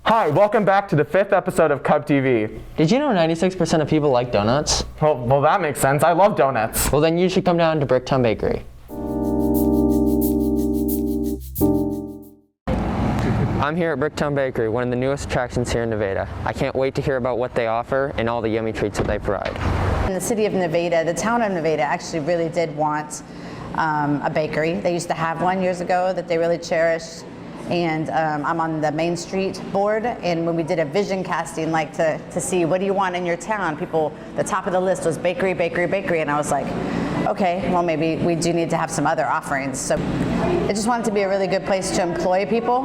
Hi, welcome back to the 5th episode of CubTV. Did you know 96% of people like donuts? Well, that makes sense. I love donuts. Well, then you should come down to Bricktown Bakery. I'm here at Bricktown Bakery, one of the newest attractions here in Nevada. I can't wait to hear about what they offer and all the yummy treats that they provide. In the city of Nevada, the town of Nevada actually really did want a bakery. They used to have one years ago that they really cherished. And I'm on the Main Street board, and when we did a vision casting, like to see what do you want in your town, the top of the list was bakery, bakery, bakery, and I was like, okay, well maybe we do need to have some other offerings. So I just want it to be a really good place to employ people.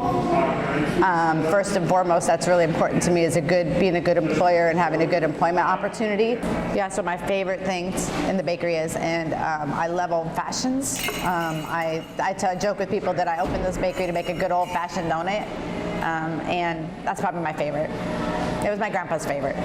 First and foremost, that's really important to me, is being a good employer and having a good employment opportunity. Yeah, so my favorite things in the bakery is, and I love old fashions. I joke with people that I opened this bakery to make a good old-fashioned donut, and that's probably my favorite. It was my grandpa's favorite.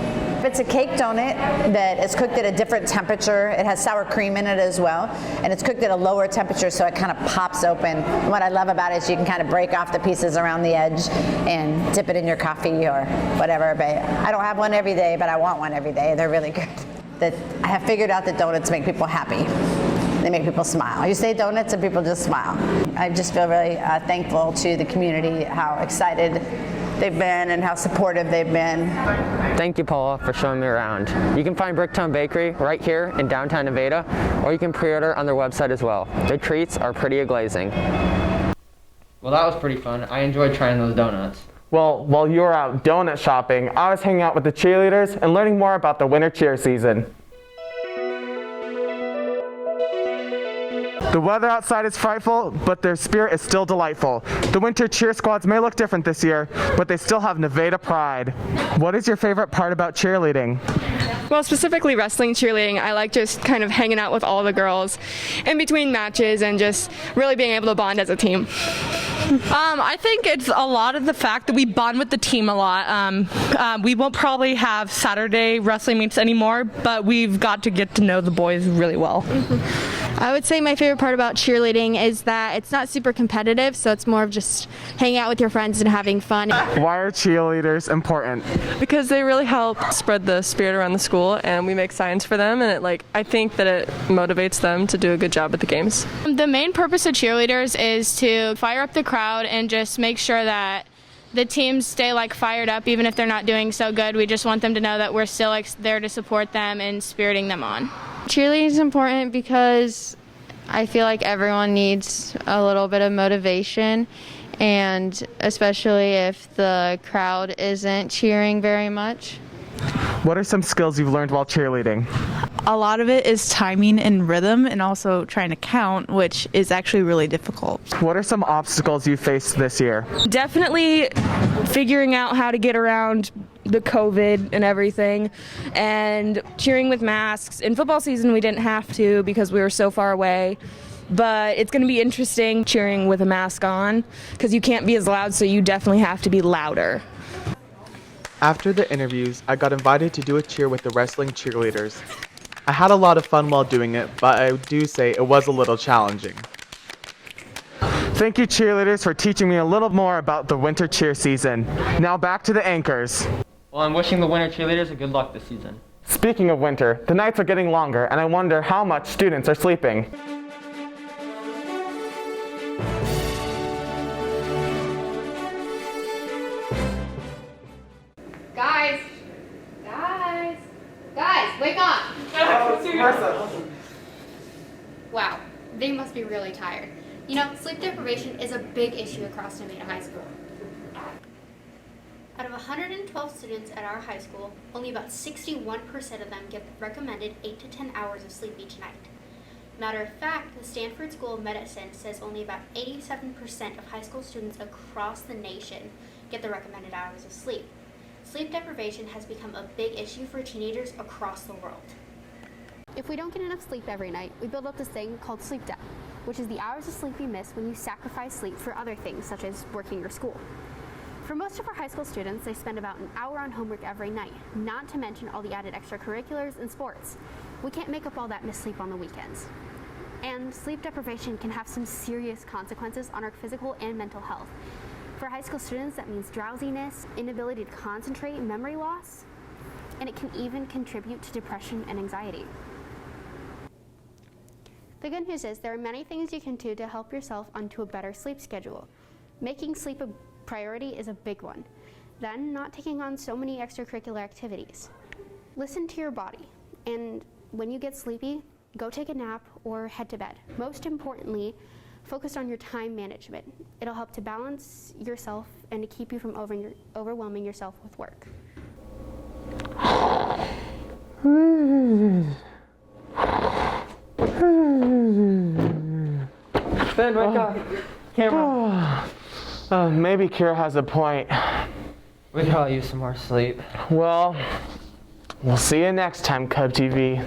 It's a cake donut that is cooked at a different temperature. It has sour cream in it as well, and it's cooked at a lower temperature, so it kind of pops open. And what I love about it is you can kind of break off the pieces around the edge and dip it in your coffee or whatever. But I don't have one every day, but I want one every day. They're really good. I have figured out that donuts make people happy. They make people smile. You say donuts and people just smile. I just feel really thankful to the community, how excited they've been and how supportive they've been. Thank you, Paula, for showing me around. You can find Bricktown Bakery right here in downtown Nevada, or you can pre-order on their website as well. Their treats are pretty glazing. Well, that was pretty fun. I enjoyed trying those donuts. Well, while you were out donut shopping, I was hanging out with the cheerleaders and learning more about the winter cheer season. The weather outside is frightful, but their spirit is still delightful. The winter cheer squads may look different this year, but they still have Nevada pride. What is your favorite part about cheerleading? Well, specifically wrestling cheerleading, I like just kind of hanging out with all the girls in between matches and just really being able to bond as a team. I think it's a lot of the fact that we bond with the team a lot. We won't probably have Saturday wrestling meets anymore, but we've got to get to know the boys really well. I would say my favorite part about cheerleading is that it's not super competitive, so it's more of just hanging out with your friends and having fun. Why are cheerleaders important? Because they really help spread the spirit around the school, and we make signs for them, and I think that it motivates them to do a good job at the games. The main purpose of cheerleaders is to fire up the crowd and just make sure that the teams stay fired up even if they're not doing so good. We just want them to know that we're still there to support them and spiriting them on. Cheerleading is important because I feel like everyone needs a little bit of motivation, and especially if the crowd isn't cheering very much. What are some skills you've learned while cheerleading? A lot of it is timing and rhythm, and also trying to count, which is actually really difficult. What are some obstacles you faced this year? Definitely figuring out how to get around the COVID and everything, and cheering with masks. In football season, we didn't have to because we were so far away. But it's going to be interesting cheering with a mask on because you can't be as loud, so you definitely have to be louder. After the interviews, I got invited to do a cheer with the wrestling cheerleaders. I had a lot of fun while doing it, but I do say it was a little challenging. Thank you, cheerleaders, for teaching me a little more about the winter cheer season. Now back to the anchors. Well, I'm wishing the winter cheerleaders a good luck this season. Speaking of winter, the nights are getting longer, and I wonder how much students are sleeping. Guys, wake up! Wow, they must be really tired. You know, sleep deprivation is a big issue across Nevada High School. Out of 112 students at our high school, only about 61% of them get recommended 8 to 10 hours of sleep each night. Matter of fact, the Stanford School of Medicine says only about 87% of high school students across the nation get the recommended hours of sleep. Sleep deprivation has become a big issue for teenagers across the world. If we don't get enough sleep every night, we build up this thing called sleep debt, which is the hours of sleep you miss when you sacrifice sleep for other things, such as working or school. For most of our high school students, they spend about an hour on homework every night, not to mention all the added extracurriculars and sports. We can't make up all that missed sleep on the weekends. And sleep deprivation can have some serious consequences on our physical and mental health. For high school students, that means drowsiness, inability to concentrate, memory loss, and it can even contribute to depression and anxiety. The good news is there are many things you can do to help yourself onto a better sleep schedule. Making sleep a priority is a big one. Then, not taking on so many extracurricular activities. Listen to your body, and when you get sleepy, go take a nap or head to bed. Most importantly, focus on your time management. It'll help to balance yourself and to keep you from overwhelming yourself with work. Ben, wake up. Camera. Maybe Kira has a point. We could all use some more sleep. Well, we'll see you next time, CubTV.